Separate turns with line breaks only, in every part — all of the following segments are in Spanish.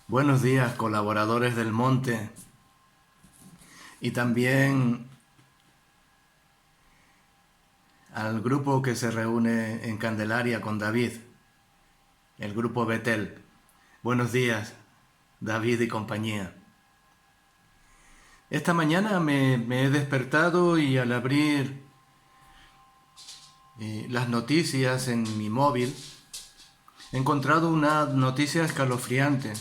Buenos días, colaboradores del Monte, y también al grupo que se reúne en Candelaria con David, el grupo Betel. Buenos días, David y compañía. Esta mañana me he despertado y al abrir las noticias en mi móvil, he encontrado una noticia escalofriante.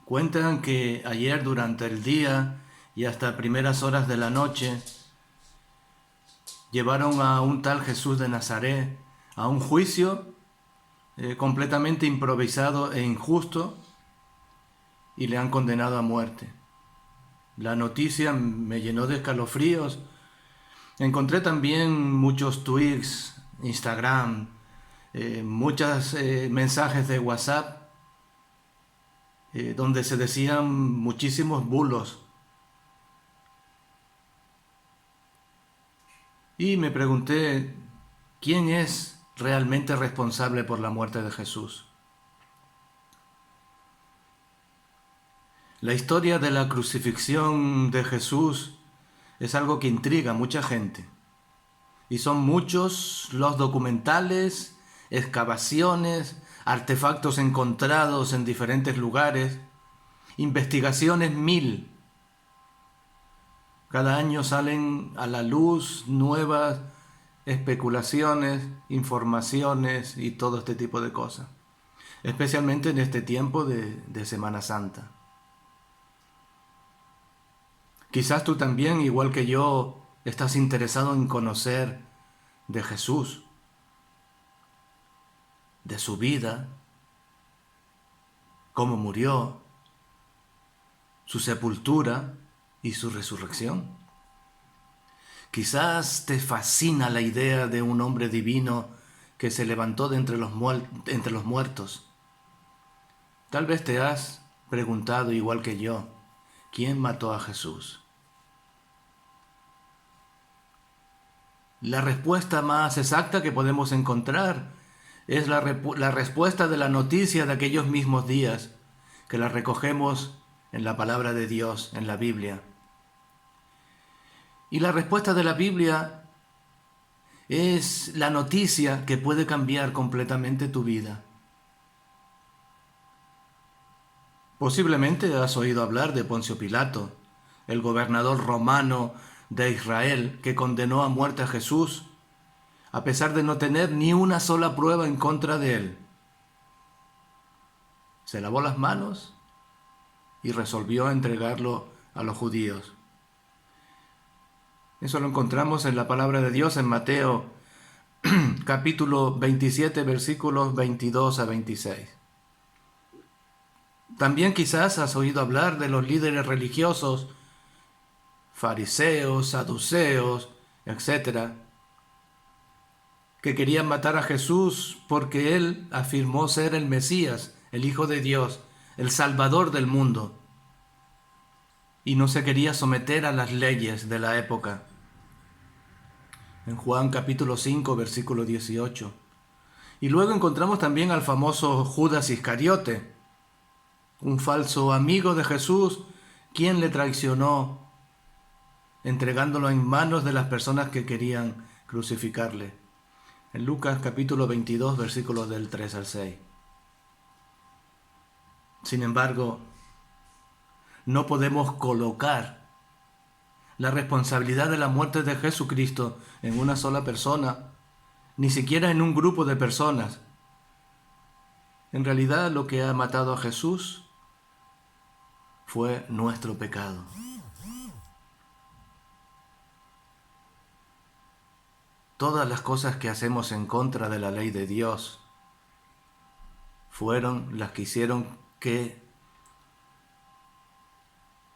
Cuentan que ayer durante el día y hasta primeras horas de la noche llevaron a un tal Jesús de Nazaret a un juicio completamente improvisado e injusto, y le han condenado a muerte. La noticia me llenó de escalofríos. Encontré también muchos tweets, Instagram, muchos mensajes de WhatsApp, donde se decían muchísimos bulos. Y me pregunté, ¿quién es realmente responsable por la muerte de Jesús? La historia de la crucifixión de Jesús es algo que intriga a mucha gente. Y son muchos los documentales, excavaciones, artefactos encontrados en diferentes lugares, investigaciones mil. Cada año salen a la luz nuevas especulaciones, informaciones y todo este tipo de cosas. Especialmente en este tiempo de Semana Santa. Quizás tú también, igual que yo, estás interesado en conocer de Jesús, de su vida, cómo murió, su sepultura y su resurrección. Quizás te fascina la idea de un hombre divino que se levantó de entre los muertos. Tal vez te has preguntado, igual que yo, ¿quién mató a Jesús? La respuesta más exacta que podemos encontrar es la respuesta de la noticia de aquellos mismos días, que la recogemos en la palabra de Dios, en la Biblia. Y la respuesta de la Biblia es la noticia que puede cambiar completamente tu vida. Posiblemente has oído hablar de Poncio Pilato, el gobernador romano de Israel, que condenó a muerte a Jesús, a pesar de no tener ni una sola prueba en contra de él. Se lavó las manos y resolvió entregarlo a los judíos. Eso lo encontramos en la palabra de Dios en Mateo capítulo 27, versículos 22 a 26. También quizás has oído hablar de los líderes religiosos, fariseos, saduceos, etcétera, que querían matar a Jesús porque él afirmó ser el Mesías, el Hijo de Dios, el Salvador del mundo, y no se quería someter a las leyes de la época. En Juan capítulo 5, versículo 18. Y luego encontramos también al famoso Judas Iscariote, un falso amigo de Jesús, quien le traicionó, entregándolo en manos de las personas que querían crucificarle. En Lucas capítulo 22, versículos del 3 al 6. Sin embargo, no podemos colocar la responsabilidad de la muerte de Jesucristo en una sola persona, ni siquiera en un grupo de personas. En realidad, lo que ha matado a Jesús fue nuestro pecado. Todas las cosas que hacemos en contra de la ley de Dios fueron las que hicieron que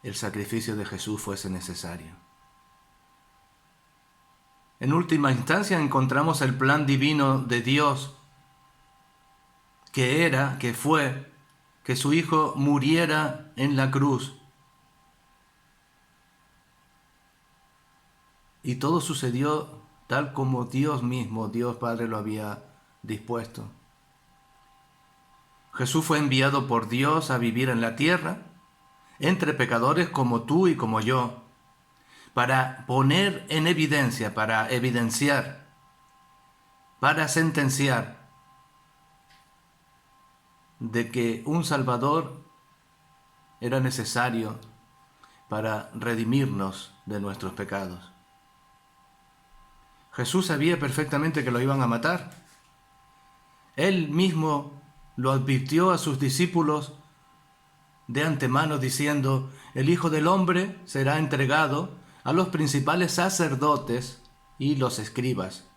el sacrificio de Jesús fuese necesario. En última instancia encontramos el plan divino de Dios, que fue que su Hijo muriera en la cruz. Y todo sucedió tal como Dios mismo, Dios Padre, lo había dispuesto. Jesús fue enviado por Dios a vivir en la tierra, entre pecadores como tú y como yo, para poner en evidencia, para evidenciar, para sentenciar de que un Salvador era necesario para redimirnos de nuestros pecados. Jesús sabía perfectamente que lo iban a matar. Él mismo lo advirtió a sus discípulos de antemano diciendo: el Hijo del Hombre será entregado a los principales sacerdotes y los escribas.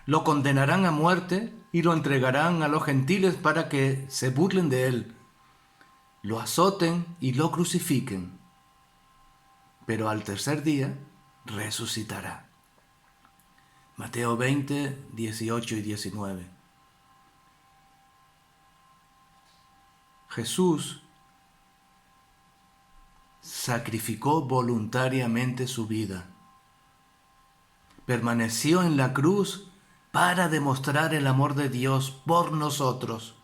Lo condenarán a muerte y lo entregarán a los gentiles para que se burlen de él, lo azoten y lo crucifiquen. Pero al tercer día resucitará. Mateo 20, 18 y 19. Jesús sacrificó voluntariamente su vida. Permaneció en la cruz para demostrar el amor de Dios por nosotros.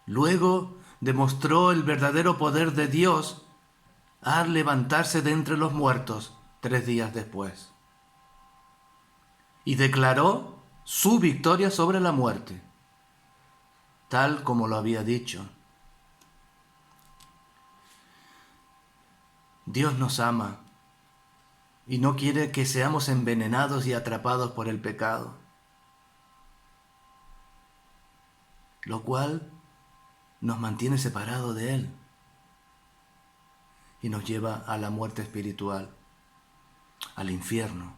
Luego demostró el verdadero poder de Dios al levantarse de entre los muertos 3 días después. Y declaró su victoria sobre la muerte, tal como lo había dicho. Dios nos ama y no quiere que seamos envenenados y atrapados por el pecado, lo cual nos mantiene separados de Él y nos lleva a la muerte espiritual, al infierno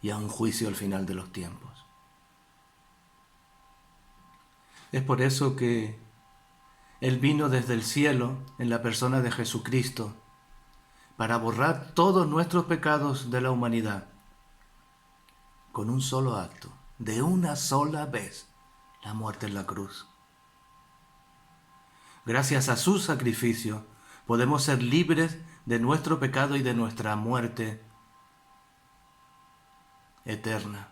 y a un juicio al final de los tiempos. Es por eso que Él vino desde el cielo en la persona de Jesucristo para borrar todos nuestros pecados de la humanidad con un solo acto, de una sola vez, la muerte en la cruz. Gracias a su sacrificio podemos ser libres de nuestro pecado y de nuestra muerte eterna.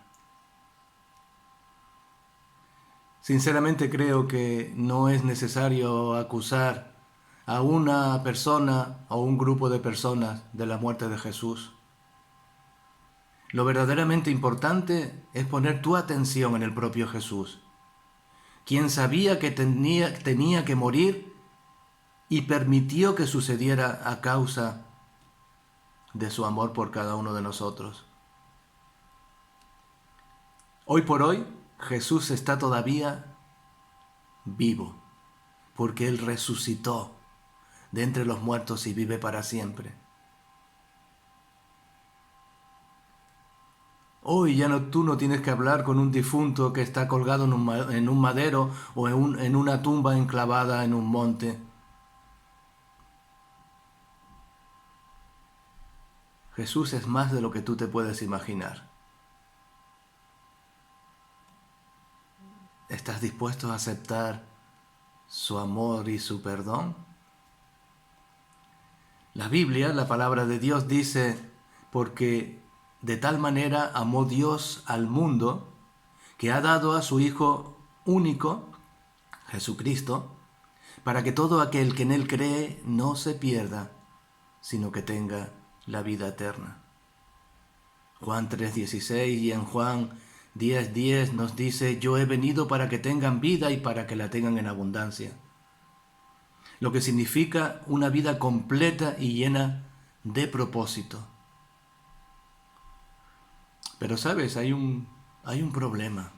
Sinceramente creo que no es necesario acusar a una persona o un grupo de personas de la muerte de Jesús. Lo verdaderamente importante es poner tu atención en el propio Jesús, quien sabía que tenía que morir y permitió que sucediera a causa de su amor por cada uno de nosotros. Hoy por hoy, Jesús está todavía vivo, porque Él resucitó de entre los muertos y vive para siempre. Hoy tú no tienes que hablar con un difunto que está colgado en un madero o en una tumba enclavada en un monte. Jesús es más de lo que tú te puedes imaginar. ¿Estás dispuesto a aceptar su amor y su perdón? La Biblia, la palabra de Dios, dice: porque de tal manera amó Dios al mundo que ha dado a su Hijo único, Jesucristo, para que todo aquel que en Él cree no se pierda, sino que tenga la vida eterna. Juan 3:16 y en Juan 10:10 nos dice: yo he venido para que tengan vida y para que la tengan en abundancia. Lo que significa una vida completa y llena de propósito. Pero sabes, hay un problema.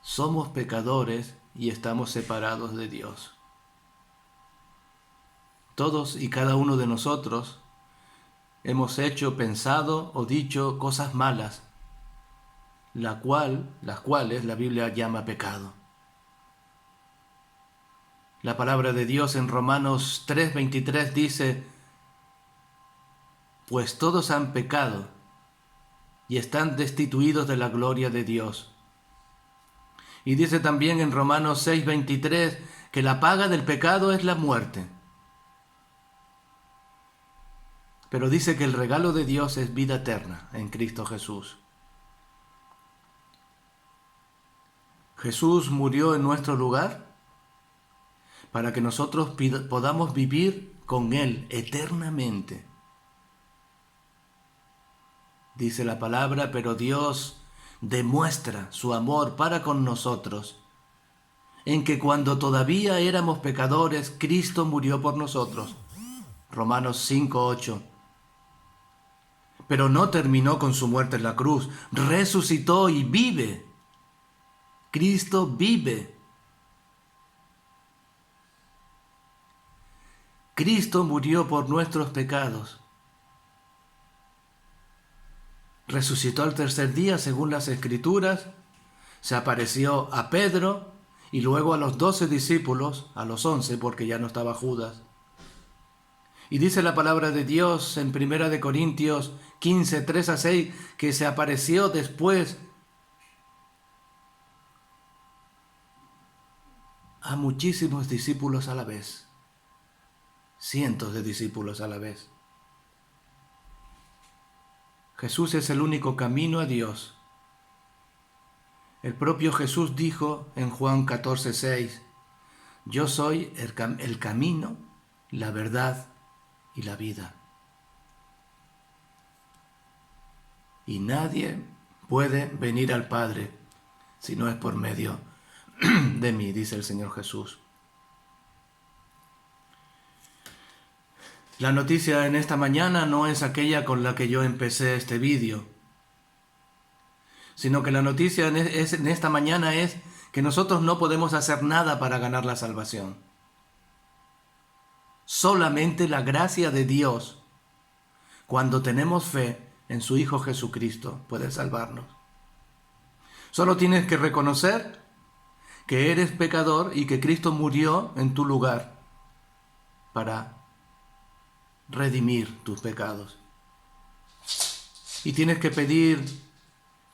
Somos pecadores y estamos separados de Dios. Todos y cada uno de nosotros hemos hecho, pensado o dicho cosas malas, las cuales la Biblia llama pecado. La palabra de Dios en Romanos 3:23 dice: pues todos han pecado y están destituidos de la gloria de Dios. Y dice también en Romanos 6:23 que la paga del pecado es la muerte. Pero dice que el regalo de Dios es vida eterna en Cristo Jesús. Jesús murió en nuestro lugar para que nosotros podamos vivir con Él eternamente. Dice la palabra, pero Dios demuestra su amor para con nosotros, en que cuando todavía éramos pecadores, Cristo murió por nosotros. Romanos 5:8. Pero no terminó con su muerte en la cruz, resucitó y vive. Cristo vive. Cristo murió por nuestros pecados. Resucitó al tercer día según las Escrituras, se apareció a Pedro y luego a los 12 discípulos, a los 11 porque ya no estaba Judas. Y dice la palabra de Dios en 1 Corintios 15, 3-6, que se apareció después a muchísimos discípulos a la vez, cientos de discípulos a la vez. Jesús es el único camino a Dios. El propio Jesús dijo en Juan 14:6, yo soy el camino, la verdad y la vida. Y nadie puede venir al Padre si no es por medio de mí, dice el Señor Jesús. La noticia en esta mañana no es aquella con la que yo empecé este vídeo, sino que la noticia en esta mañana es que nosotros no podemos hacer nada para ganar la salvación. Solamente la gracia de Dios, cuando tenemos fe en su Hijo Jesucristo, puede salvarnos. Solo tienes que reconocer que eres pecador y que Cristo murió en tu lugar para redimir tus pecados. Y tienes que pedir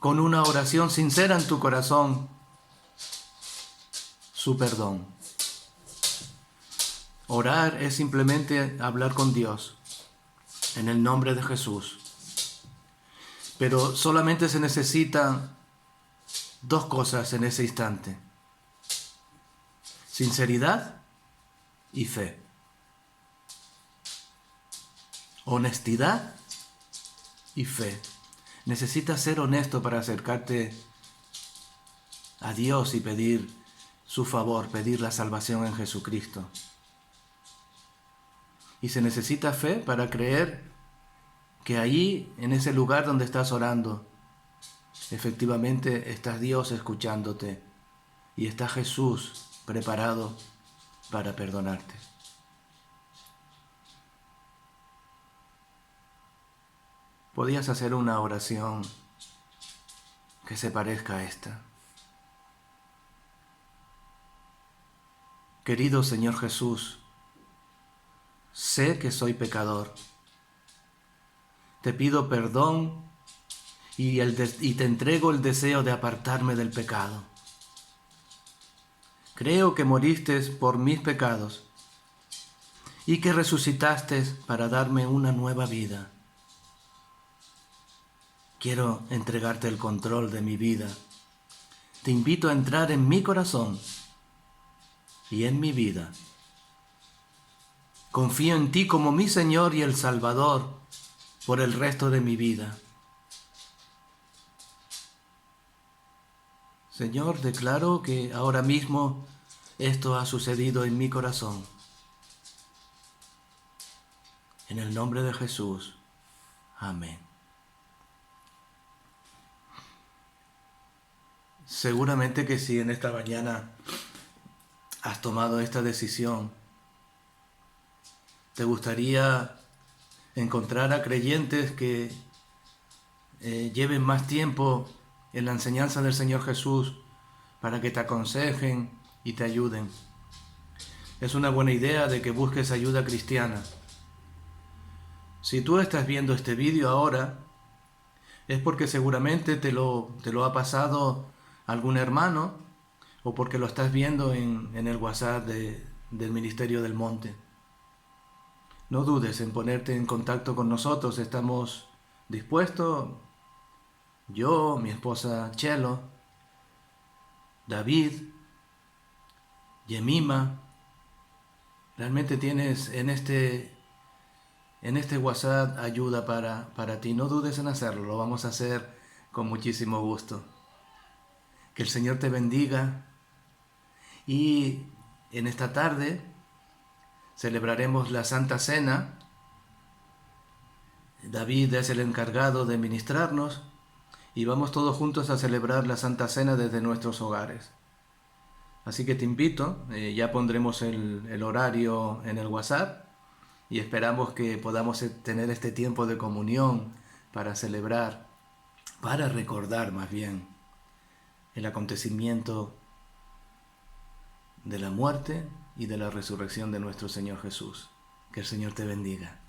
con una oración sincera en tu corazón su perdón. Orar es simplemente hablar con Dios en el nombre de Jesús. Pero solamente se necesitan dos cosas en ese instante: sinceridad y fe. Honestidad y fe. Necesitas ser honesto para acercarte a Dios y pedir su favor, pedir la salvación en Jesucristo. Y se necesita fe para creer que allí, en ese lugar donde estás orando, efectivamente está Dios escuchándote y está Jesús preparado para perdonarte. Podías hacer una oración que se parezca a esta. Querido Señor Jesús, sé que soy pecador. Te pido perdón y te entrego el deseo de apartarme del pecado. Creo que moriste por mis pecados y que resucitaste para darme una nueva vida. Quiero entregarte el control de mi vida. Te invito a entrar en mi corazón y en mi vida. Confío en ti como mi Señor y el Salvador por el resto de mi vida. Señor, declaro que ahora mismo esto ha sucedido en mi corazón. En el nombre de Jesús. Amén. Seguramente que si en esta mañana has tomado esta decisión, te gustaría encontrar a creyentes que lleven más tiempo en la enseñanza del Señor Jesús para que te aconsejen y te ayuden. Es una buena idea de que busques ayuda cristiana. Si tú estás viendo este vídeo ahora, es porque seguramente te lo ha pasado algún hermano o porque lo estás viendo en el WhatsApp del Ministerio del Monte. No dudes en ponerte en contacto con nosotros. Estamos dispuestos, yo, mi esposa Chelo, David, Yemima. Realmente tienes en este WhatsApp ayuda para ti. No dudes en hacerlo, lo vamos a hacer con muchísimo gusto. Que el Señor te bendiga y en esta tarde celebraremos la Santa Cena. David es el encargado de ministrarnos y vamos todos juntos a celebrar la Santa Cena desde nuestros hogares. Así que te invito, ya pondremos el horario en el WhatsApp y esperamos que podamos tener este tiempo de comunión para celebrar, para recordar más bien el acontecimiento de la muerte y de la resurrección de nuestro Señor Jesús. Que el Señor te bendiga.